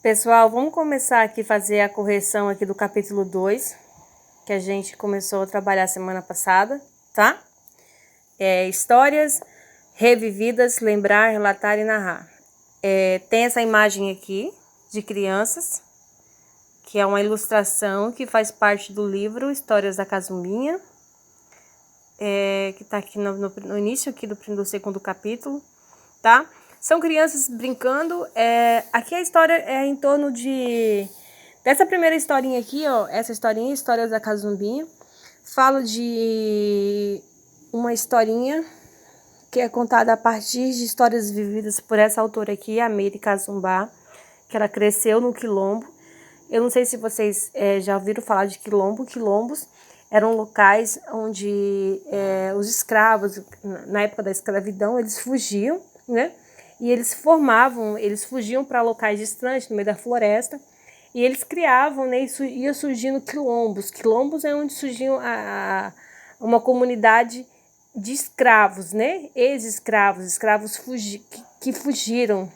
Pessoal, vamos começar aqui a fazer a correção aqui do capítulo 2, que a gente começou a trabalhar semana passada, tá? Histórias revividas, lembrar, relatar e narrar. Tem essa imagem aqui de crianças, que é uma ilustração que faz parte do livro Histórias da Casumbinha, que está aqui no início aqui do segundo capítulo, tá? São crianças brincando. Aqui a história é em torno dessa primeira historinha aqui, ó. Essa historinha, Histórias da Casumbinha, fala de uma historinha que é contada a partir de histórias vividas por essa autora aqui, a Meire Cazumbá, que ela cresceu no Quilombo. Eu não sei se vocês já ouviram falar de Quilombo. Quilombos eram locais onde os escravos, na época da escravidão, eles fugiam, né? E eles fugiam para locais distantes, no meio da floresta, e eles criavam, né? Ia surgindo quilombos. Quilombos é onde surgiam uma comunidade de escravos, né? Ex-escravos, que fugiram,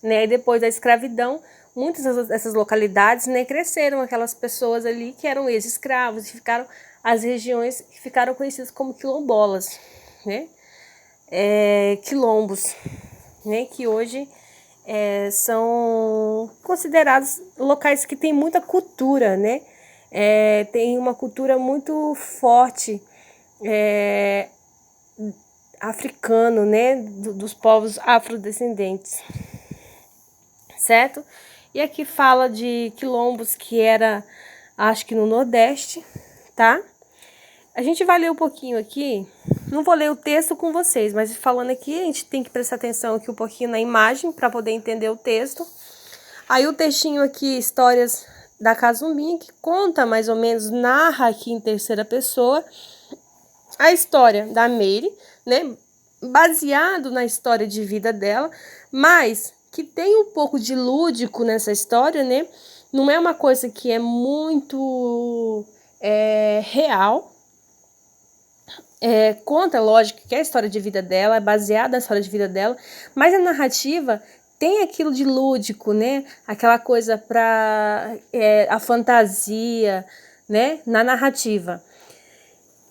né? E depois da escravidão, muitas dessas localidades, né, cresceram aquelas pessoas ali que eram ex-escravos e ficaram as regiões que ficaram conhecidas como quilombolas, né? Quilombos, né, que hoje são considerados locais que têm muita cultura, né? Tem uma cultura muito forte africano, né, dos povos afrodescendentes, certo? E aqui fala de quilombos que era, acho que no Nordeste, tá? A gente vai ler um pouquinho aqui, não vou ler o texto com vocês, mas falando aqui, a gente tem que prestar atenção aqui um pouquinho na imagem para poder entender o texto. Aí o textinho aqui, Histórias da Casumbinha, que conta mais ou menos, narra aqui em terceira pessoa a história da Meire, né? Baseado na história de vida dela, mas que tem um pouco de lúdico nessa história, né? Não é uma coisa que é muito real. Conta, lógico, que é a história de vida dela, é baseada na história de vida dela, mas a narrativa tem aquilo de lúdico, né? Aquela coisa para a fantasia, né? Na narrativa.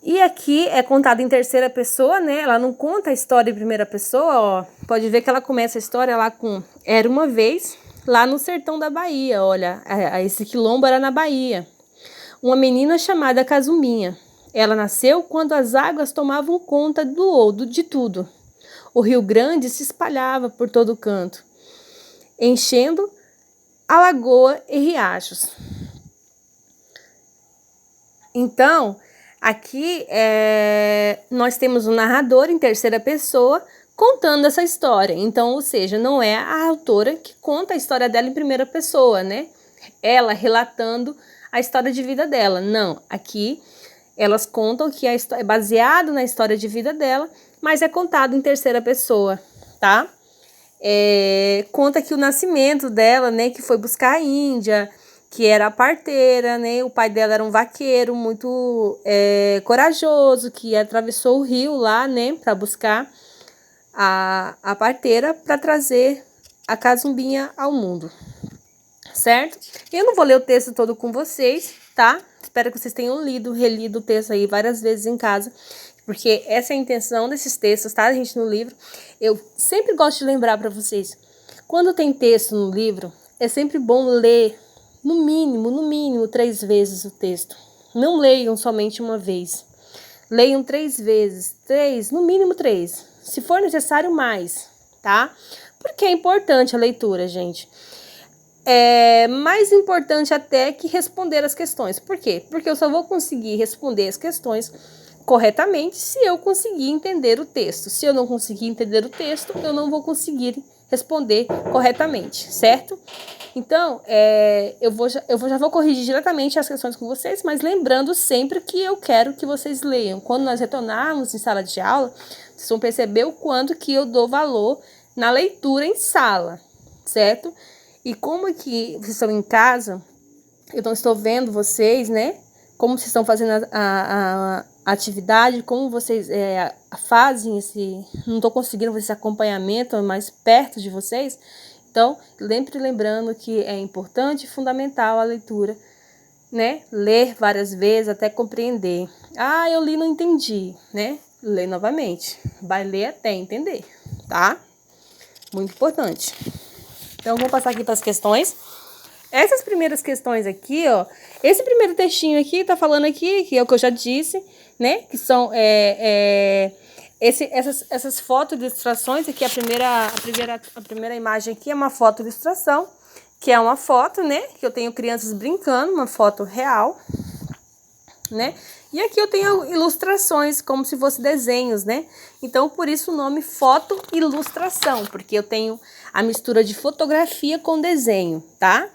E aqui é contado em terceira pessoa, né? Ela não conta a história em primeira pessoa, ó. Pode ver que ela começa a história lá com Era uma vez, lá no sertão da Bahia, olha. Esse quilombo era na Bahia. Uma menina chamada Casumbinha. Ela nasceu quando as águas tomavam conta de tudo. O Rio Grande se espalhava por todo canto, enchendo a lagoa e riachos. Então, aqui nós temos um narrador em terceira pessoa contando essa história. Então, ou seja, não é a autora que conta a história dela em primeira pessoa, né? Ela relatando a história de vida dela. Não, aqui elas contam que é baseado na história de vida dela, mas é contado em terceira pessoa, tá? Conta que o nascimento dela, né, que foi buscar a Índia, que era a parteira, né? O pai dela era um vaqueiro muito corajoso, que atravessou o rio lá, né, para buscar a parteira para trazer a Casumbinha ao mundo, certo? Eu não vou ler o texto todo com vocês, tá? Espero que vocês tenham relido o texto aí várias vezes em casa, porque essa é a intenção desses textos, tá, gente, no livro. Eu sempre gosto de lembrar para vocês, quando tem texto no livro, é sempre bom ler no mínimo 3 vezes o texto. Não leiam somente uma vez. Leiam 3 vezes, no mínimo 3. Se for necessário, mais, tá? Porque é importante a leitura, gente. É mais importante até que responder as questões. Por quê? Porque eu só vou conseguir responder as questões corretamente se eu conseguir entender o texto. Se eu não conseguir entender o texto, eu não vou conseguir responder corretamente, certo? Então, já vou corrigir diretamente as questões com vocês, mas lembrando sempre que eu quero que vocês leiam. Quando nós retornarmos em sala de aula, vocês vão perceber o quanto que eu dou valor na leitura em sala, certo? E como aqui vocês estão em casa, eu não estou vendo vocês, né? Como vocês estão fazendo a atividade, como vocês fazem não estou conseguindo esse acompanhamento mais perto de vocês. Então, sempre lembrando que é importante e fundamental a leitura, né? Ler várias vezes até compreender. Ah, eu li e não entendi, né? Lê novamente. Vai ler até entender, tá? Muito importante. Então, vou passar aqui para as questões. Essas primeiras questões aqui, ó. Esse primeiro textinho aqui tá falando aqui, que é o que eu já disse, né? Que são essas foto-ilustrações. Aqui a primeira imagem aqui é uma foto-ilustração, que é uma foto, né? Que eu tenho crianças brincando, uma foto real, né? E aqui eu tenho ilustrações, como se fossem desenhos, né? Então, por isso o nome foto-ilustração, porque eu tenho a mistura de fotografia com desenho, tá?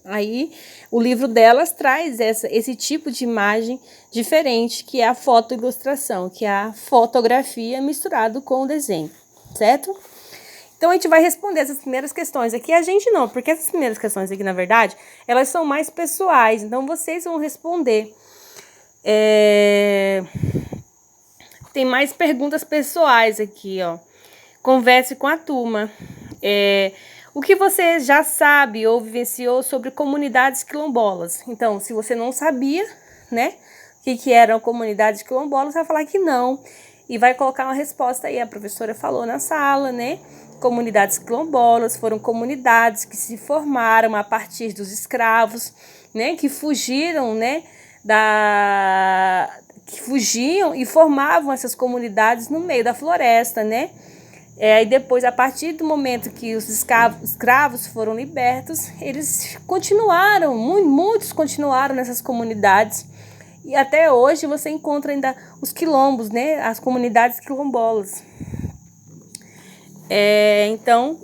Aí, o livro delas traz esse tipo de imagem diferente, que é a foto-ilustração, que é a fotografia misturado com o desenho, certo? Então, a gente vai responder essas primeiras questões aqui. A gente não, porque essas primeiras questões aqui, na verdade, elas são mais pessoais. Então, vocês vão responder. Tem mais perguntas pessoais aqui, ó. Converse com a turma. O que você já sabe ou vivenciou sobre comunidades quilombolas? Então, se você não sabia, né, o que eram comunidades quilombolas, vai falar que não. E vai colocar uma resposta aí. A professora falou na sala, né? Comunidades quilombolas foram comunidades que se formaram a partir dos escravos, né, que fugiram, né, que fugiam e formavam essas comunidades no meio da floresta, né? E depois, a partir do momento que os escravos foram libertos, eles continuaram, muitos continuaram nessas comunidades. E até hoje você encontra ainda os quilombos, né? As comunidades quilombolas. Então,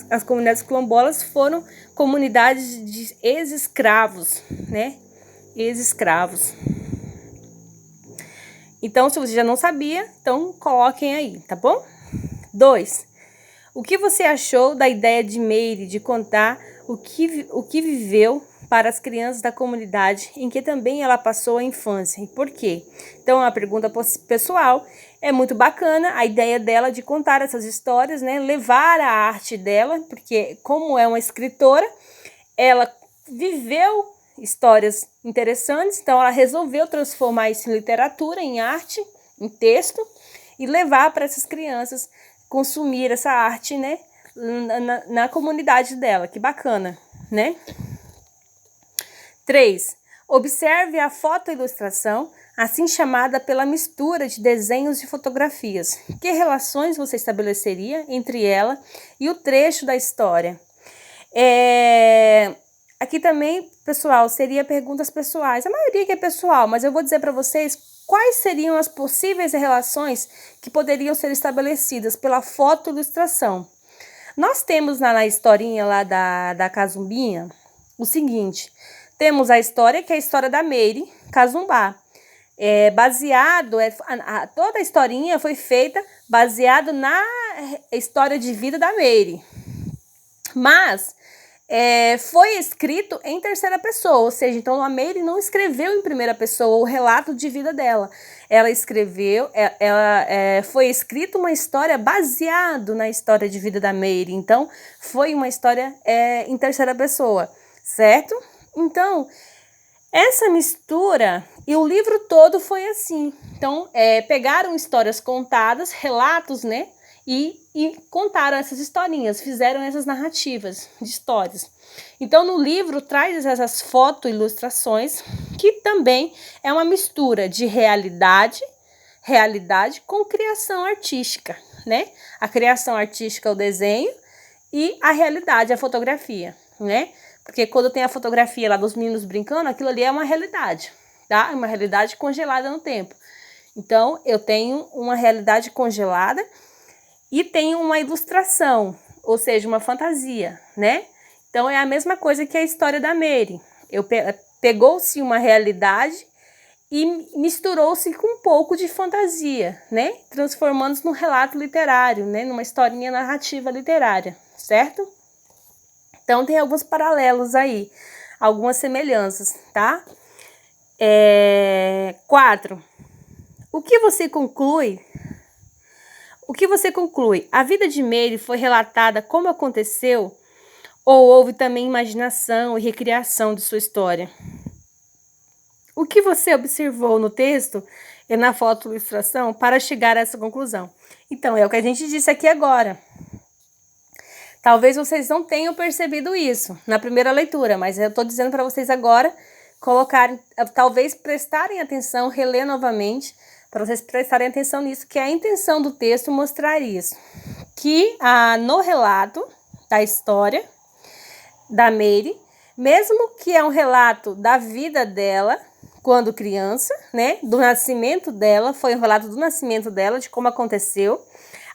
as comunidades quilombolas foram comunidades de ex-escravos, né? Ex-escravos. Então, se você já não sabia, então coloquem aí, tá bom? 2. O que você achou da ideia de Meire de contar o que viveu para as crianças da comunidade em que também ela passou a infância e por quê? Então, é uma pergunta pessoal. É muito bacana a ideia dela de contar essas histórias, né? Levar a arte dela, porque como é uma escritora, ela viveu histórias interessantes, então ela resolveu transformar isso em literatura, em arte, em texto, e levar para essas crianças consumir essa arte, né, na comunidade dela. Que bacana, né? 3. Observe a fotoilustração, assim chamada pela mistura de desenhos e fotografias. Que relações você estabeleceria entre ela e o trecho da história? Aqui também, pessoal, seria perguntas pessoais. A maioria que é pessoal, mas eu vou dizer para vocês quais seriam as possíveis relações que poderiam ser estabelecidas pela fotoilustração. Nós temos na historinha lá da Cazumbinha o seguinte: temos a história, que é a história da Meire Cazumbá. Toda a historinha foi feita baseado na história de vida da Meire. Mas foi escrito em terceira pessoa, ou seja, então a Meire não escreveu em primeira pessoa o relato de vida dela. Ela escreveu, foi escrita uma história baseada na história de vida da Meire. Então, foi uma história em terceira pessoa, certo? Então, essa mistura, e o livro todo foi assim. Então, pegaram histórias contadas, relatos, né? E contaram essas historinhas, fizeram essas narrativas de histórias. Então, no livro, traz essas foto-ilustrações, que também é uma mistura de realidade com criação artística, né? A criação artística é o desenho e a realidade, a fotografia, né? Porque quando tem a fotografia lá dos meninos brincando, aquilo ali é uma realidade, tá? É uma realidade congelada no tempo. Então, eu tenho uma realidade congelada e tem uma ilustração, ou seja, uma fantasia, né? Então, é a mesma coisa que a história da Meire. Pegou-se uma realidade e misturou-se com um pouco de fantasia, né? Transformando-se num relato literário, né? Numa historinha narrativa literária, certo? Então, tem alguns paralelos aí, algumas semelhanças, tá? 4. O que você conclui O que você conclui? A vida de Mary foi relatada como aconteceu? Ou houve também imaginação e recriação de sua história? O que você observou no texto e na foto-ilustração para chegar a essa conclusão? Então, é o que a gente disse aqui agora. Talvez vocês não tenham percebido isso na primeira leitura, mas eu estou dizendo para vocês agora colocarem, talvez prestarem atenção, reler novamente, para vocês prestarem atenção nisso, que é a intenção do texto mostrar isso. Que no relato da história da Mary, mesmo que é um relato da vida dela, quando criança, né, do nascimento dela, foi um relato do nascimento dela, de como aconteceu,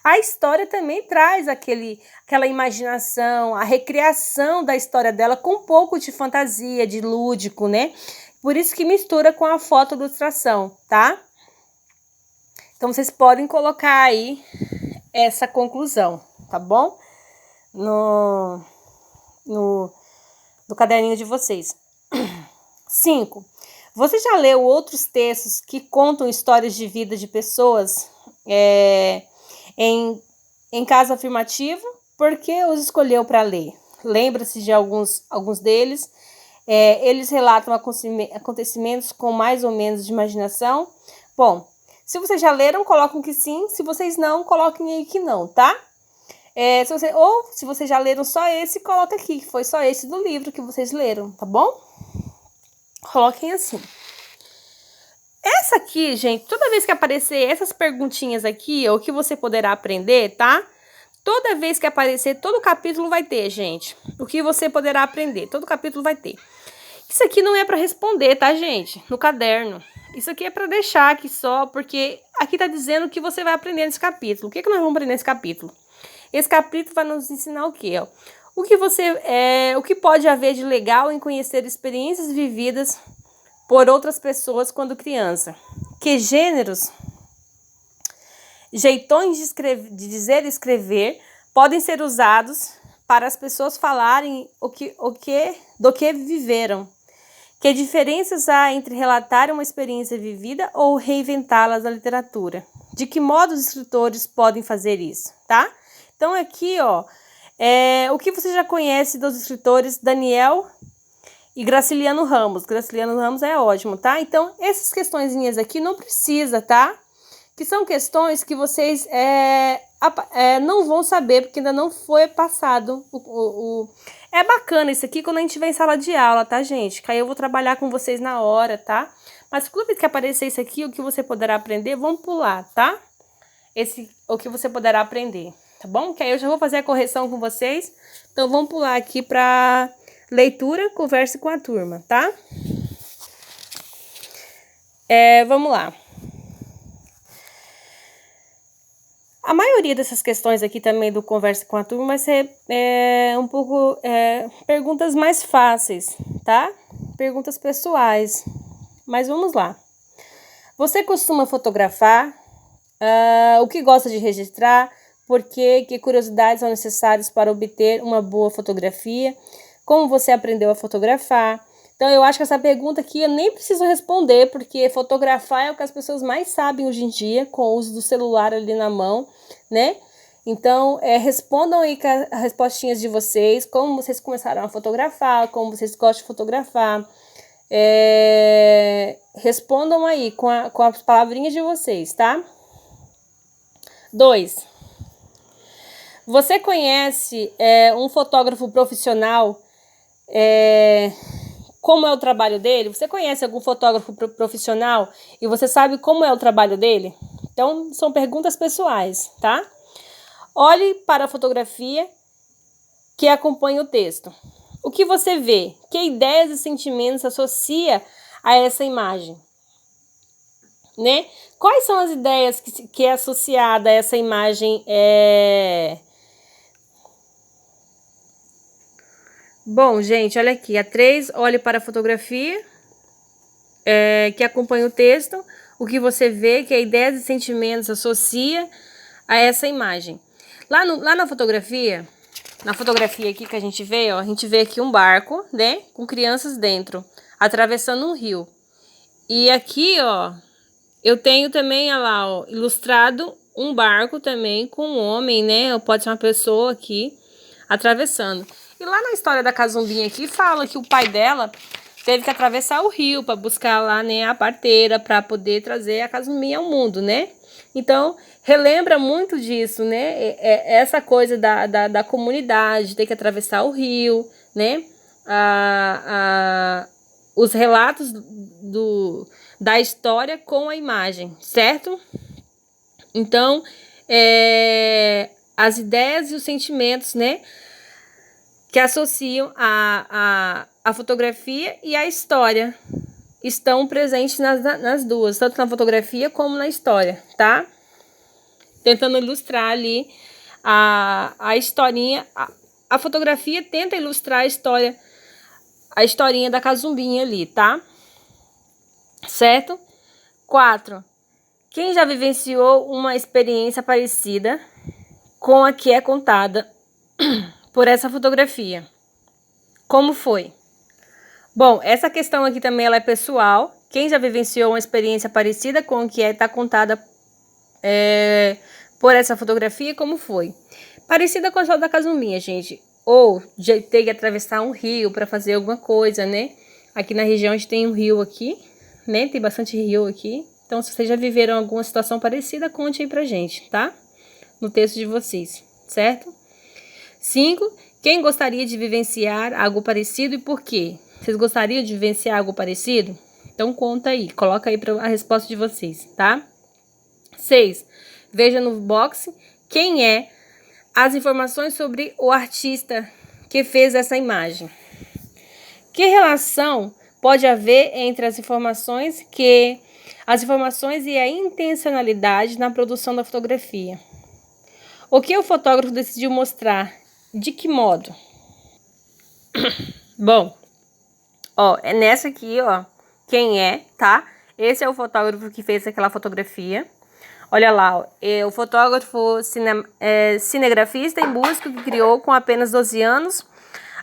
a história também traz aquela imaginação, a recriação da história dela com um pouco de fantasia, de lúdico, né? Por isso que mistura com a foto-ilustração, tá? Então, vocês podem colocar aí essa conclusão, tá bom? No caderninho de vocês. 5. Você já leu outros textos que contam histórias de vida de pessoas em caso afirmativo? Por que os escolheu para ler? Lembra-se de alguns deles? Eles relatam acontecimentos com mais ou menos de imaginação? Bom, se vocês já leram, coloquem que sim. Se vocês não, coloquem aí que não, tá? Se vocês já leram só esse, coloca aqui, que foi só esse do livro que vocês leram, tá bom? Coloquem assim. Essa aqui, gente, toda vez que aparecer essas perguntinhas aqui, o que você poderá aprender, tá? Toda vez que aparecer, todo capítulo vai ter, gente. O que você poderá aprender, todo capítulo vai ter. Isso aqui não é para responder, tá, gente? No caderno. Isso aqui é para deixar aqui só, porque aqui tá dizendo o que você vai aprender nesse capítulo. O que nós vamos aprender nesse capítulo? Esse capítulo vai nos ensinar o quê? O que pode haver de legal em conhecer experiências vividas por outras pessoas quando criança. Que gêneros, jeitões de dizer e escrever podem ser usados para as pessoas falarem do que viveram. Que diferenças há entre relatar uma experiência vivida ou reinventá-las na literatura? De que modo os escritores podem fazer isso, tá? Então aqui, o que você já conhece dos escritores Daniel e Graciliano Ramos. Graciliano Ramos é ótimo, tá? Então, essas questõezinhas aqui não precisa, tá? Que são questões que vocês não vão saber, porque ainda não foi passado. É bacana isso aqui quando a gente vem em sala de aula, tá, gente? Que aí eu vou trabalhar com vocês na hora, tá? Mas toda vez que aparecer isso aqui, o que você poderá aprender, vamos pular, tá? O que você poderá aprender, tá bom? Que aí eu já vou fazer a correção com vocês. Então, vamos pular aqui para leitura, converse com a turma, tá? Vamos lá. A maioria dessas questões aqui também do converse com a turma vai ser um pouco perguntas mais fáceis, tá? Perguntas pessoais. Mas vamos lá. Você costuma fotografar? O que gosta de registrar? Por quê? Que curiosidades são necessárias para obter uma boa fotografia? Como você aprendeu a fotografar? Então, eu acho que essa pergunta aqui eu nem preciso responder, porque fotografar é o que as pessoas mais sabem hoje em dia, com o uso do celular ali na mão, né? Então, respondam aí com as respostinhas de vocês, como vocês começaram a fotografar, como vocês gostam de fotografar. Respondam aí com as palavrinhas de vocês, tá? 2. Você conhece um fotógrafo profissional? Como é o trabalho dele? Você conhece algum fotógrafo profissional e você sabe como é o trabalho dele? Então, são perguntas pessoais, tá? Olhe para a fotografia que acompanha o texto. O que você vê? Que ideias e sentimentos associa a essa imagem? Né? Quais são as ideias que é associada a essa imagem? Bom, gente, olha aqui. A 3, olhe para a fotografia que acompanha o texto. O que você vê, que ideias e sentimentos associa a essa imagem. Lá na fotografia aqui que a gente vê aqui um barco, né? Com crianças dentro, atravessando um rio. E aqui, eu tenho também, olha lá, ilustrado um barco também com um homem, né? Ou pode ser uma pessoa aqui atravessando. E lá na história da Cazumbinha aqui fala que o pai dela teve que atravessar o rio para buscar lá, né, a parteira para poder trazer a Cazumbinha ao mundo, né? Então, relembra muito disso, né? Essa coisa da comunidade, ter que atravessar o rio, né? Os relatos da história com a imagem, certo? Então, as ideias e os sentimentos, né, que associam a fotografia e a história estão presentes nas duas, tanto na fotografia como na história, tá? Tentando ilustrar ali a historinha. A fotografia tenta ilustrar a historinha da Cazumbinha ali, tá? Certo? 4. Quem já vivenciou uma experiência parecida com a que é contada por essa fotografia? Como foi? Bom, essa questão aqui também ela é pessoal. Quem já vivenciou uma experiência parecida com a que está contada por essa fotografia, como foi? Parecida com a história da Cazumbinha, gente. Ou de ter que atravessar um rio para fazer alguma coisa, né? Aqui na região a gente tem um rio aqui, né? Tem bastante rio aqui. Então, se vocês já viveram alguma situação parecida, conte aí pra gente, tá? No texto de vocês, certo? 5. Quem gostaria de vivenciar algo parecido e por quê? Vocês gostariam de vivenciar algo parecido? Então, conta aí. Coloca aí a resposta de vocês, tá? 6. Veja no box quem é as informações sobre o artista que fez essa imagem. Que relação pode haver entre as informações e a intencionalidade na produção da fotografia? O que o fotógrafo decidiu mostrar? De que modo? Bom, ó, é nessa aqui, ó, quem é, tá? Esse é o fotógrafo que fez aquela fotografia. Olha lá, ó, o fotógrafo cinegrafista em busca que criou com apenas 12 anos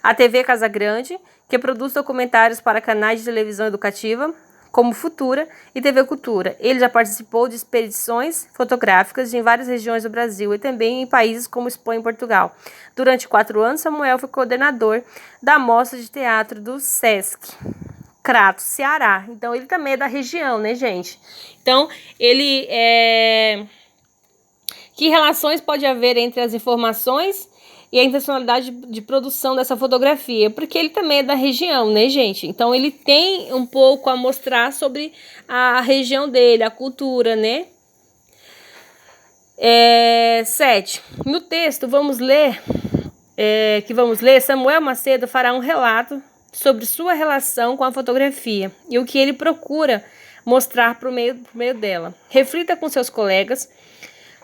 a TV Casa Grande, que produz documentários para canais de televisão educativa, como Futura e TV Cultura. Ele já participou de expedições fotográficas em várias regiões do Brasil e também em países como Espanha e Portugal. Durante 4 anos, Samuel foi coordenador da Mostra de Teatro do Sesc Crato, Ceará. Então, ele também é da região, né, gente? Então, ele Que relações pode haver entre as informações e a intencionalidade de produção dessa fotografia? Porque ele também é da região, né, gente? Então, ele tem um pouco a mostrar sobre a região dele, a cultura, né? 7. No texto, vamos ler, Samuel Macedo fará um relato sobre sua relação com a fotografia e o que ele procura mostrar por meio dela. Reflita com seus colegas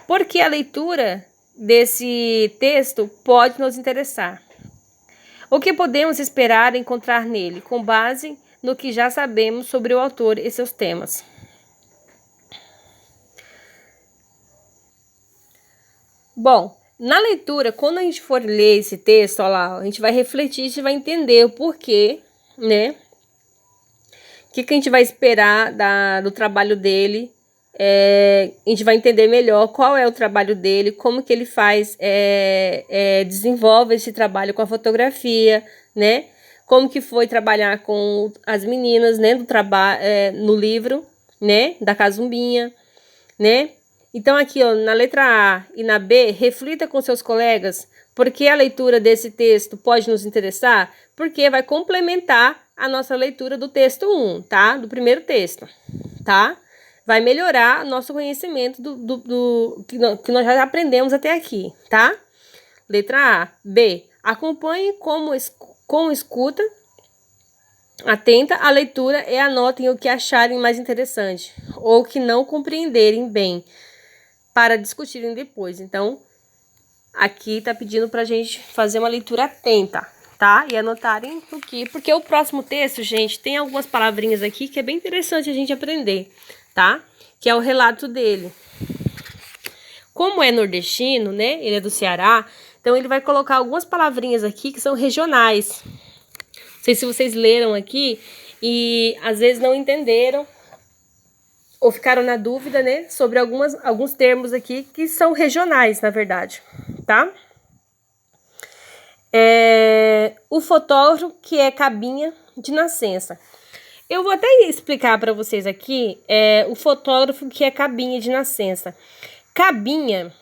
porque a leitura desse texto pode nos interessar. O que podemos esperar encontrar nele, com base no que já sabemos sobre o autor e seus temas? Bom, na leitura, quando a gente for ler esse texto, ó lá, a gente vai refletir, a gente vai entender o porquê, né? O que a gente vai esperar do trabalho dele. A gente vai entender melhor qual é o trabalho dele, como que ele faz, desenvolve esse trabalho com a fotografia, né? Como que foi trabalhar com as meninas, né? No livro, né? Da Cazumbinha, né? Então aqui, ó, na letra A e na B, reflita com seus colegas porque a leitura desse texto pode nos interessar, porque vai complementar a nossa leitura do texto 1, tá? Do primeiro texto, tá? Vai melhorar nosso conhecimento que nós já aprendemos até aqui, tá? Letra A. B. Acompanhe com escuta atenta a leitura e anotem o que acharem mais interessante ou que não compreenderem bem para discutirem depois. Então, aqui tá pedindo pra gente fazer uma leitura atenta, tá? E anotarem o que... Porque o próximo texto, gente, tem algumas palavrinhas aqui que é bem interessante a gente aprender, tá? Que é o relato dele. Como é nordestino, né? Ele é do Ceará, então ele vai colocar algumas palavrinhas aqui que são regionais. Não sei se vocês leram aqui e às vezes não entenderam ou ficaram na dúvida, né, sobre alguns termos aqui que são regionais, na verdade, tá? O fotógrafo que é cabinha de nascença. Eu vou até explicar para vocês aqui o fotógrafo que é cabinha de nascença. Cabinha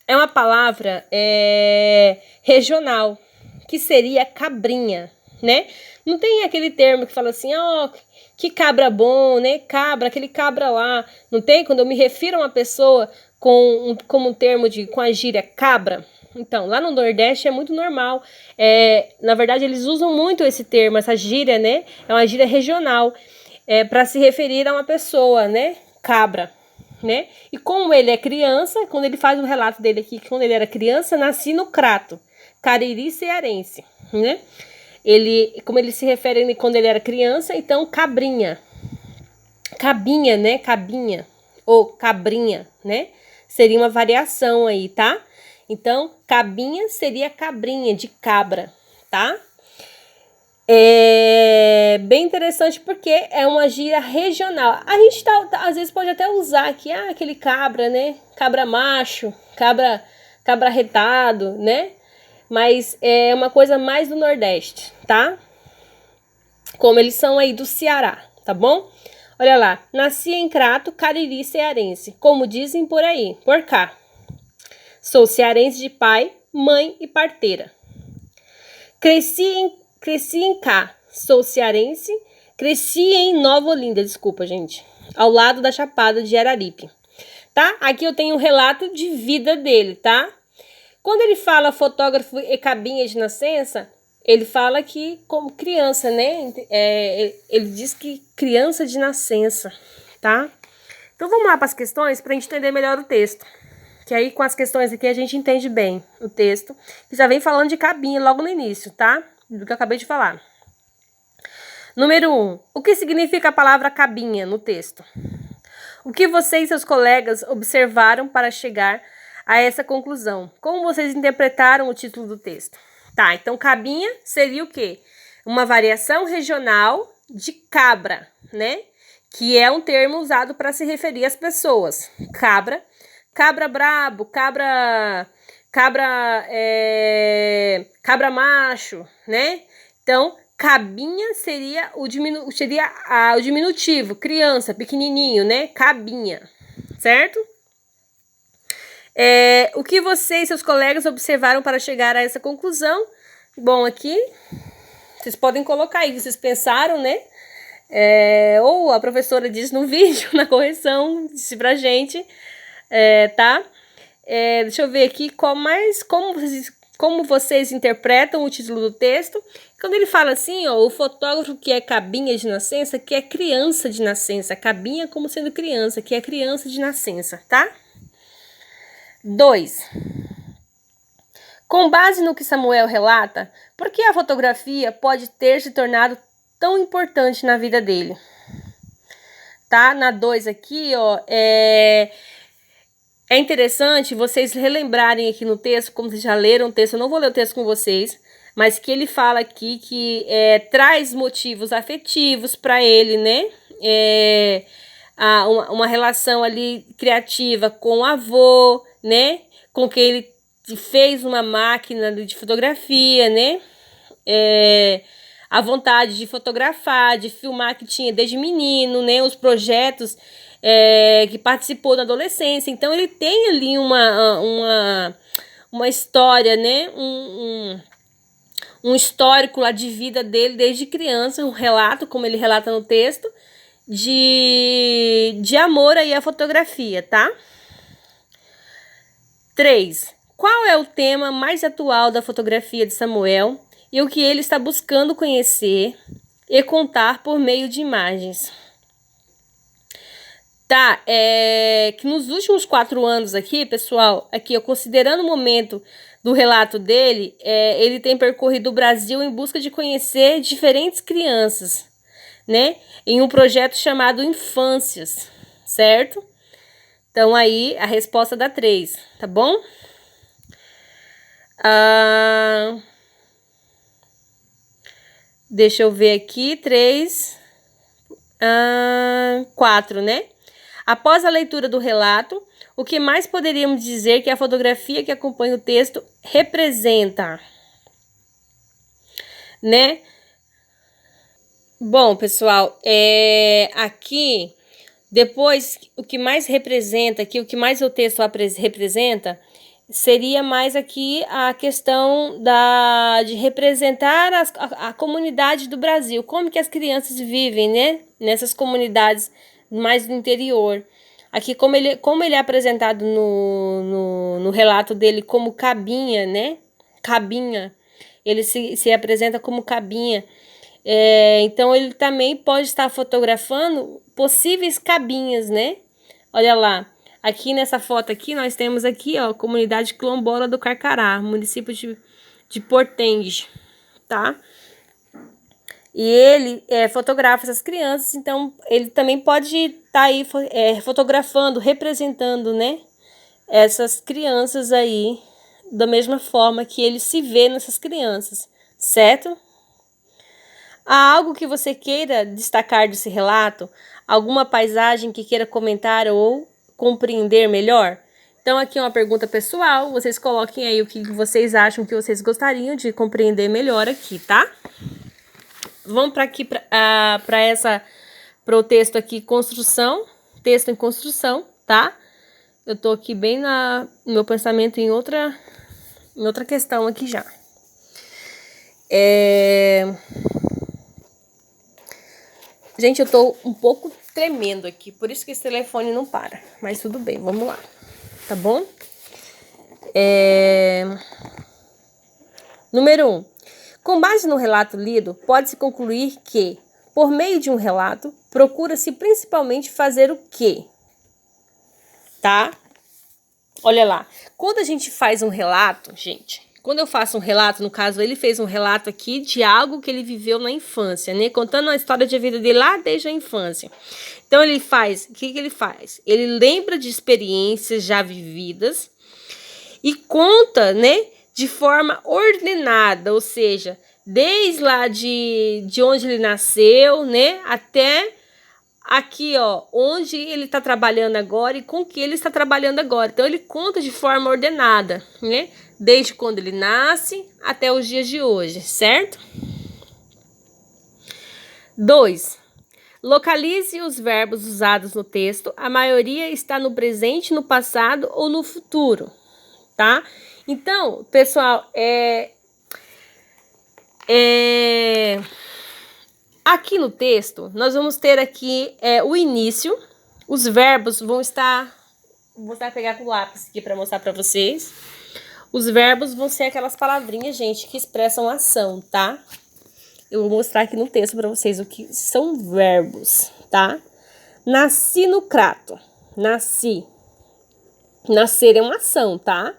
é uma palavra regional, que seria cabrinha, né? Não tem aquele termo que fala assim, ó, que cabra bom, né? Cabra, aquele cabra lá. Não tem? Quando eu me refiro a uma pessoa como um termo com a gíria cabra. Então, lá no Nordeste é muito normal. Na verdade, eles usam muito esse termo, essa gíria, né? É uma gíria regional, para se referir a uma pessoa, né? Cabra, né? E como ele é criança, quando ele faz um relato dele aqui, que quando ele era criança, nasci no Crato, Cariri cearense, né? Como ele se refere quando ele era criança, então cabrinha, cabinha, né? Cabinha ou cabrinha, né? Seria uma variação aí, tá? Então, cabinha seria cabrinha, de cabra, tá? É bem interessante porque é uma gíria regional. A gente às vezes pode até usar aqui, aquele cabra, né? Cabra macho, cabra retado, né? Mas é uma coisa mais do Nordeste, tá? Como eles são aí do Ceará, tá bom? Olha lá, nasci em Crato, Cariri cearense, como dizem por aí, por cá. Sou cearense de pai, mãe e parteira. Cresci em cá, sou cearense, cresci em Nova Olinda, desculpa, gente, ao lado da Chapada de Araripe, tá? Aqui eu tenho um relato de vida dele, tá? Quando ele fala fotógrafo e cabinha de nascença, ele fala que como criança, né? Ele diz que criança de nascença, tá? Então vamos lá para as questões para a gente entender melhor o texto. Que aí com as questões aqui a gente entende bem o texto, que já vem falando de cabinha logo no início, tá? Do que eu acabei de falar. Número 1. O que significa a palavra cabinha no texto? O que você e seus colegas observaram para chegar a essa conclusão? Como vocês interpretaram o título do texto? Tá, então cabinha seria o quê? Uma variação regional de cabra, né? Que é um termo usado para se referir às pessoas. Cabra brabo, cabra macho, né? Então, cabinha seria o diminutivo, criança, pequenininho, né? Cabinha, certo? O que você e seus colegas observaram para chegar a essa conclusão? Bom, aqui vocês podem colocar aí, vocês pensaram, né? Ou a professora disse no vídeo, na correção, disse pra gente, tá? Deixa eu ver aqui como vocês interpretam o título do texto. Quando ele fala assim, ó, o fotógrafo que é cabinha de nascença, que é criança de nascença, cabinha como sendo criança, que é criança de nascença, tá? 2. Com base no que Samuel relata, por que a fotografia pode ter se tornado tão importante na vida dele? Tá? Na 2 aqui, ó, é interessante vocês relembrarem aqui no texto, como vocês já leram o texto, eu não vou ler o texto com vocês, mas que ele fala aqui que traz motivos afetivos para ele, né? Uma relação ali criativa com o avô, né? Com quem ele fez uma máquina de fotografia, né? A vontade de fotografar, de filmar que tinha desde menino, né? Os projetos que participou na adolescência. Então, ele tem ali uma história, né? Um histórico lá de vida dele desde criança, um relato, como ele relata no texto, de amor aí à fotografia, tá? 3. Qual é o tema mais atual da fotografia de Samuel e o que ele está buscando conhecer e contar por meio de imagens? Tá, que nos últimos 4 anos aqui, pessoal, aqui, considerando o momento do relato dele, ele tem percorrido o Brasil em busca de conhecer diferentes crianças, né? Em um projeto chamado Infâncias, certo? Então, aí, a resposta dá 3, tá bom? Deixa eu ver aqui, 3, 4, né? Após a leitura do relato, o que mais poderíamos dizer que a fotografia que acompanha o texto representa, né? Bom, pessoal, aqui, depois, o que mais representa aqui, o que mais o texto representa, seria mais aqui a questão de representar a comunidade do Brasil, como que as crianças vivem, né? Nessas comunidades mais do interior. Aqui, como ele é apresentado no relato dele como cabinha, né? Cabinha. Ele se apresenta como cabinha. Então, ele também pode estar fotografando possíveis cabinhas, né? Olha lá. Aqui nessa foto aqui, nós temos aqui, ó, comunidade quilombola do Carcará, município de Portenge, tá? E ele fotografa essas crianças, então ele também pode estar aí fotografando, representando, né? Essas crianças aí, da mesma forma que ele se vê nessas crianças, certo? Há algo que você queira destacar desse relato? Alguma paisagem que queira comentar ou compreender melhor? Então, aqui é uma pergunta pessoal. Vocês coloquem aí o que vocês acham que vocês gostariam de compreender melhor aqui, tá? Vamos para aqui para o texto aqui, construção. Texto em construção, tá? Eu tô aqui bem no meu pensamento em outra questão aqui já. Gente, eu tô um pouco tremendo aqui, por isso que esse telefone não para. Mas tudo bem, vamos lá. Tá bom? Número 1. Com base no relato lido, pode-se concluir que, por meio de um relato, procura-se principalmente fazer o quê? Tá? Olha lá. Quando a gente faz um relato, gente... Quando eu faço um relato, no caso, ele fez um relato aqui de algo que ele viveu na infância, né? Contando a história de vida dele lá desde a infância. Então, ele faz... O que ele faz? Ele lembra de experiências já vividas e conta, né? De forma ordenada, ou seja, desde lá de onde ele nasceu, né? Até aqui, ó, onde ele está trabalhando agora e com que ele está trabalhando agora. Então, ele conta de forma ordenada, né? Desde quando ele nasce até os dias de hoje, certo? 2. Localize os verbos usados no texto. A maioria está no presente, no passado ou no futuro, tá? Então, pessoal, aqui no texto, nós vamos ter aqui o início. Os verbos vão estar... Vou pegar com o lápis aqui para mostrar para vocês. Os verbos vão ser aquelas palavrinhas, gente, que expressam ação, tá? Eu vou mostrar aqui no texto para vocês o que são verbos, tá? Nasci no Crato. Nasci. Nascer é uma ação, tá?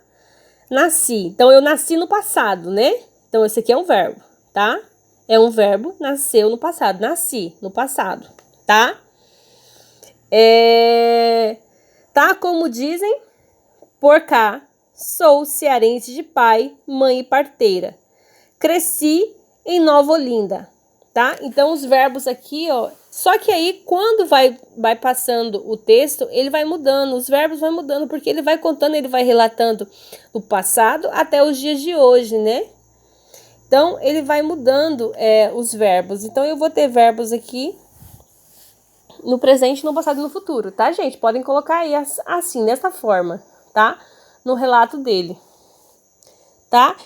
Nasci. Então, eu nasci no passado, né? Então, esse aqui é um verbo, tá? É um verbo, nasceu no passado. Nasci no passado, tá? Tá como dizem por cá. Sou cearense de pai, mãe e parteira. Cresci em Nova Olinda, tá? Então, os verbos aqui, ó... Só que aí, quando vai passando o texto, ele vai mudando. Os verbos vão mudando, porque ele vai contando, ele vai relatando o passado até os dias de hoje, né? Então, ele vai mudando os verbos. Então, eu vou ter verbos aqui no presente, no passado e no futuro, tá, gente? Podem colocar aí assim, dessa forma, tá? No relato dele, tá?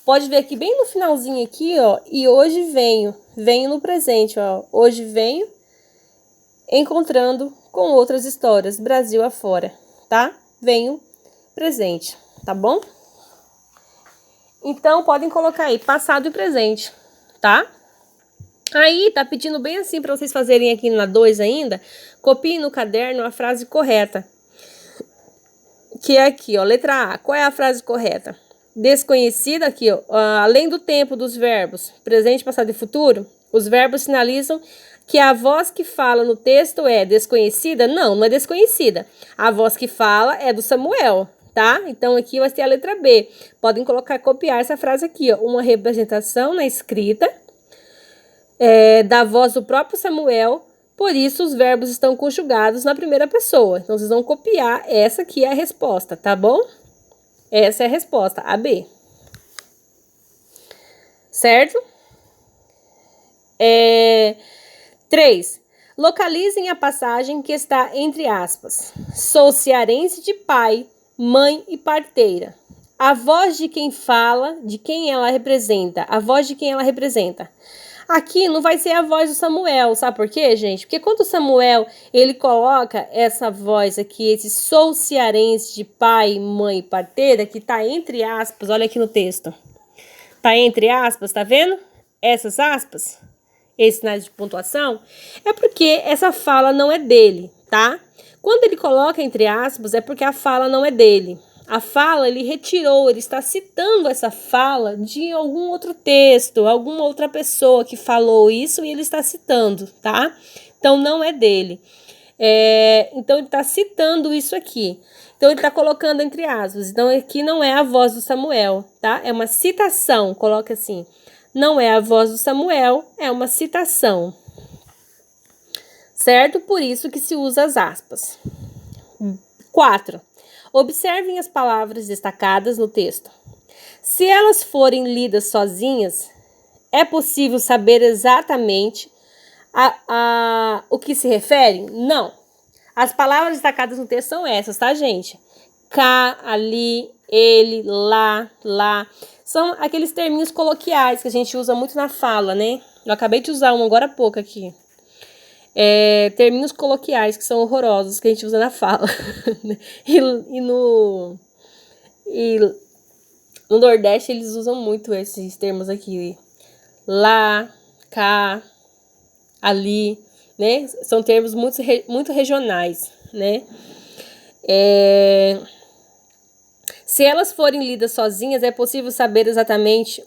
Pode ver aqui bem no finalzinho aqui, ó, e hoje venho no presente, ó, hoje venho encontrando com outras histórias, Brasil afora, tá? Venho presente, tá bom? Então, podem colocar aí passado e presente, tá? Aí, tá pedindo bem assim para vocês fazerem aqui na 2 ainda, copiem no caderno a frase correta. Que é aqui, ó, letra A. Qual é a frase correta? Desconhecida, aqui, ó, além do tempo dos verbos presente, passado e futuro, os verbos sinalizam que a voz que fala no texto é desconhecida? Não, não é desconhecida. A voz que fala é do Samuel, tá? Então, aqui vai ser a letra B. Podem copiar essa frase aqui, ó. Uma representação na escrita da voz do próprio Samuel Por isso, os verbos estão conjugados na primeira pessoa. Então, vocês vão copiar. Essa aqui é a resposta, tá bom? Essa é a resposta, a B. Certo? 3. Localizem a passagem que está entre aspas. Sou cearense de pai, mãe e parteira. A voz de quem fala, de quem ela representa. A voz de quem ela representa. Aqui não vai ser a voz do Samuel, sabe por quê, gente? Porque quando o Samuel, ele coloca essa voz aqui, esse sou cearense de pai, mãe e parteira, que tá entre aspas, olha aqui no texto. Tá entre aspas, tá vendo? Essas aspas, esses sinais de pontuação, é porque essa fala não é dele, tá? Quando ele coloca entre aspas, é porque a fala não é dele. A fala ele retirou, ele está citando essa fala de algum outro texto, alguma outra pessoa que falou isso e ele está citando, tá? Então não é dele. Então ele está citando isso aqui. Então ele está colocando entre aspas. Então aqui não é a voz do Samuel, tá? É uma citação, coloca assim. Não é a voz do Samuel, é uma citação. Certo? Por isso que se usa as aspas. 4. Observem as palavras destacadas no texto. Se elas forem lidas sozinhas, é possível saber exatamente o que se referem? Não. As palavras destacadas no texto são essas, tá, gente? Cá, ali, ele, lá. São aqueles terminhos coloquiais que a gente usa muito na fala, né? Eu acabei de usar um agora há pouco aqui. Terminhos coloquiais que são horrorosos que a gente usa na fala. e no Nordeste eles usam muito esses termos aqui. Lá, cá, ali, né? São termos muito regionais, né? Se elas forem lidas sozinhas, é possível saber exatamente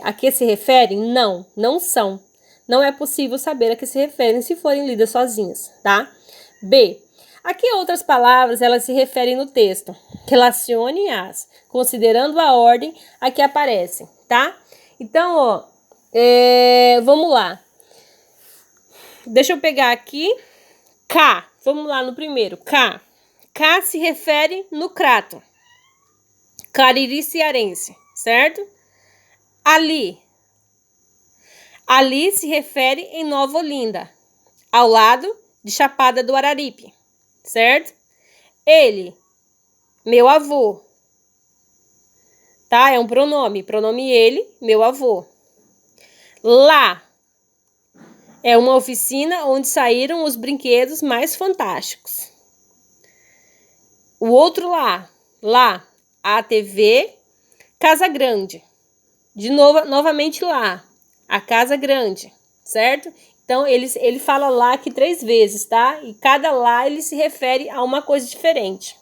a que se referem? Não, não são. Não é possível saber a que se referem se forem lidas sozinhas, tá? B. A que outras palavras elas se referem no texto? Relacione-as, considerando a ordem a que aparecem, tá? Então, ó, vamos lá. Deixa eu pegar aqui. Cá. Vamos lá no primeiro. Cá. Cá se refere no Crato. Cariri cearense, certo? Ali. Ali se refere em Nova Olinda, ao lado de Chapada do Araripe, certo? Ele, meu avô, tá? É um pronome ele, meu avô. Lá, é uma oficina onde saíram os brinquedos mais fantásticos. O outro lá, a TV Casa Grande. Novamente lá, a Casa Grande, certo? Então, ele fala lá aqui 3 vezes, tá? E cada lá ele se refere a uma coisa diferente,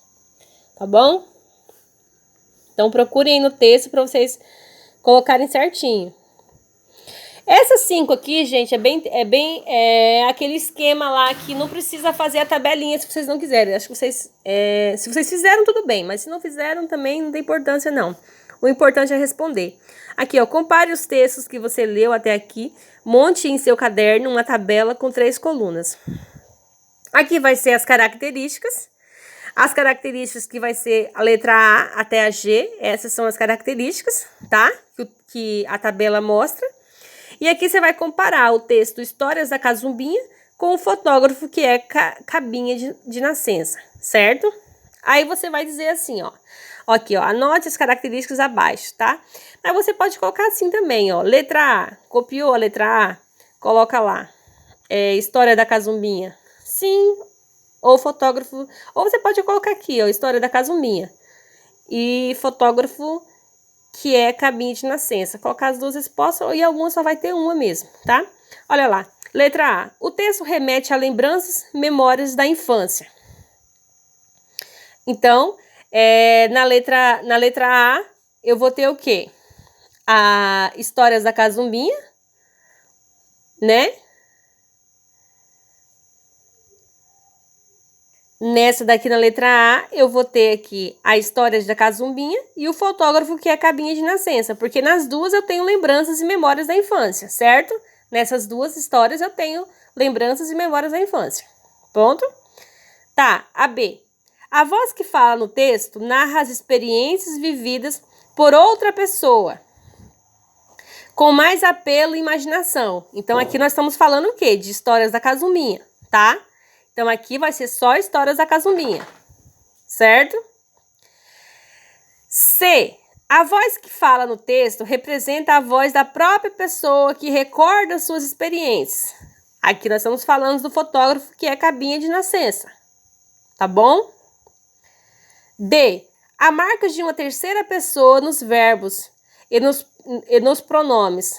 tá bom? Então, procurem aí no texto para vocês colocarem certinho. Essas 5 aqui, gente, é aquele esquema lá que não precisa fazer a tabelinha se vocês não quiserem. Acho que vocês, se vocês fizeram, tudo bem, mas se não fizeram, também não tem importância, não. O importante é responder. Aqui, ó, compare os textos que você leu até aqui, monte em seu caderno uma tabela com 3 colunas. Aqui vai ser as características. As características que vai ser a letra A até a G, essas são as características, tá? Que a tabela mostra. E aqui você vai comparar o texto Histórias da Cazumbinha com o fotógrafo que é Cabinha de Nascença, certo? Aí você vai dizer assim, ó. Aqui, ó, anote as características abaixo, tá? Mas você pode colocar assim também, ó. Letra A, copiou a letra A? Coloca lá. História da Cazumbinha. Sim, ou fotógrafo. Ou você pode colocar aqui, ó, História da Cazumbinha. E fotógrafo que é Cabinha de Nascença. Colocar as 2 respostas e algumas só vai ter uma mesmo, tá? Olha lá. Letra A. O texto remete a lembranças, memórias da infância. Então, na letra A, eu vou ter o quê? A Histórias da Cazumbinha, né? Nessa daqui na letra A, eu vou ter aqui a Histórias da Cazumbinha e o fotógrafo que é Cabinha de Nascença, porque nas duas eu tenho lembranças e memórias da infância, certo? Nessas 2 histórias eu tenho lembranças e memórias da infância. Ponto. Tá, a B. A voz que fala no texto narra as experiências vividas por outra pessoa, com mais apelo e imaginação. Então, aqui nós estamos falando o quê? De histórias da Casumbinha, tá? Então, aqui vai ser só histórias da Casumbinha, certo? C. A voz que fala no texto representa a voz da própria pessoa que recorda suas experiências. Aqui nós estamos falando do fotógrafo, que é Cabinha de Nascença, tá bom? D. A marca de uma terceira pessoa nos verbos e nos pronomes.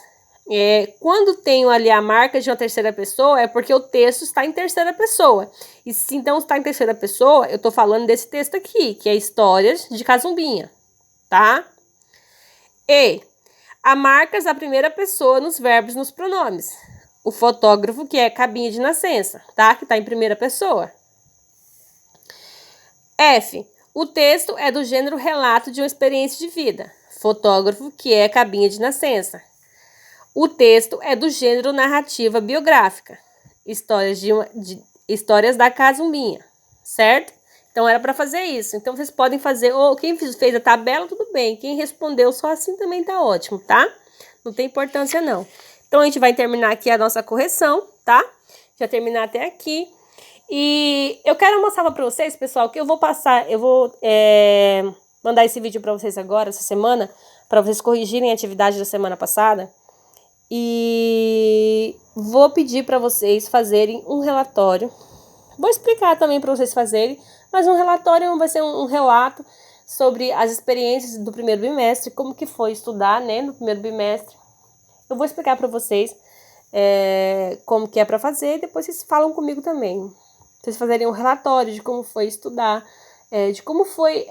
Quando tenho ali a marca de uma terceira pessoa, é porque o texto está em terceira pessoa. E se então está em terceira pessoa, eu estou falando desse texto aqui, que é Histórias de Casumbinha, tá? E. A marcas da primeira pessoa nos verbos e nos pronomes. O fotógrafo, que é Cabinha de Nascença, tá? Que está em primeira pessoa. F. O texto é do gênero relato de uma experiência de vida. Fotógrafo, que é Cabinha de Nascença. O texto é do gênero narrativa biográfica. Histórias da Casumbinha, certo? Então, era para fazer isso. Então, vocês podem fazer, ou quem fez a tabela, tudo bem. Quem respondeu só assim também tá ótimo, tá? Não tem importância, não. Então, a gente vai terminar aqui a nossa correção, tá? Já terminar até aqui. E eu quero mostrar para vocês, pessoal, que eu vou mandar esse vídeo para vocês agora, essa semana, para vocês corrigirem a atividade da semana passada. E vou pedir para vocês fazerem um relatório. Vou explicar também para vocês fazerem, mas um relatório vai ser um relato sobre as experiências do primeiro bimestre, como que foi estudar, né, no primeiro bimestre. Eu vou explicar para vocês como que é para fazer e depois vocês falam comigo também. Vocês fazerem um relatório de como foi estudar, de como foi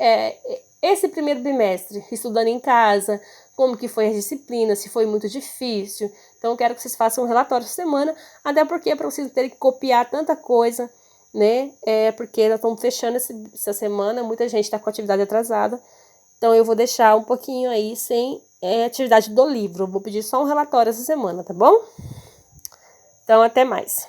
esse primeiro bimestre, estudando em casa, como que foi as disciplinas, se foi muito difícil. Então, eu quero que vocês façam um relatório essa semana, até porque para vocês terem que copiar tanta coisa, né? Porque nós estamos fechando essa semana, muita gente está com atividade atrasada. Então, eu vou deixar um pouquinho aí sem atividade do livro. Eu vou pedir só um relatório essa semana, tá bom? Então, até mais.